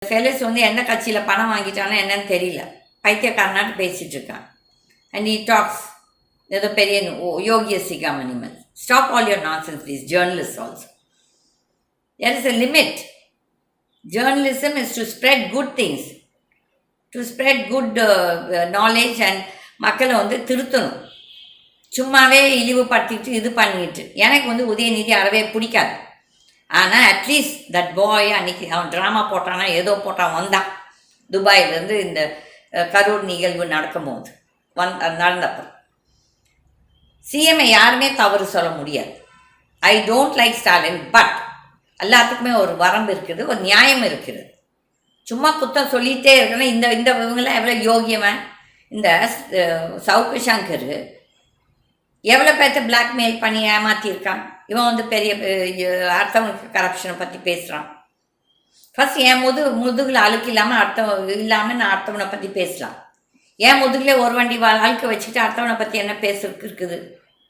Fellas வந்து எந்த கட்சியில் பணம் வாங்கிட்டானோ என்னன்னு தெரியல, பைத்தியக்காரனாட்டு பேசிகிட்டு இருக்கான். அண்ட் he டாக்ஸ் ஏதோ பெரிய யோகிய சிகாமணிமல். Stop all your nonsense please, journalist also. There is a limit. Journalism is to spread good things, to spread good knowledge and மக்களை வந்து திருத்தணும். சும்மாவே இழிவுபடுத்திட்டு இது பண்ணிட்டு எனக்கு வந்து உதயநிதி அறவே பிடிக்காது. ஆனால் அட்லீஸ்ட் தட் பாய் அன்னைக்கு அவன் ட்ராமா போட்டானா ஏதோ போட்டான் வந்தான் துபாயிலேருந்து இந்த கரூர் நிகழ்வு நடக்கும்போது நடந்தப்போ. சிஎம்ஐ யாருமே தவறு சொல்ல முடியாது. I don't like Stalin, but எல்லாத்துக்குமே ஒரு வரம்பு இருக்குது, ஒரு நியாயம் இருக்குது. சும்மா குத்தம் சொல்லிகிட்டே இருக்கணும். இந்த இவங்களாம் எவ்வளோ யோகியவன். இந்த சவுக்கு சங்கர் எவ்வளோ பேர்த்த பிளாக்மெயில் பண்ணி ஏமாற்றியிருக்கான். இவன் வந்து பெரிய அடுத்தவனுக்கு கரப்ஷனை பற்றி பேசுகிறான். ஃபஸ்ட் என் முதுகில் அழுக்கு இல்லாமல் நான் அடுத்தவனை பற்றி பேசலாம். என் முதுகில் ஒரு வண்டி அழுக்க வச்சுக்கிட்டு அடுத்தவனை பற்றி என்ன பேசுறதுக்கு இருக்குது?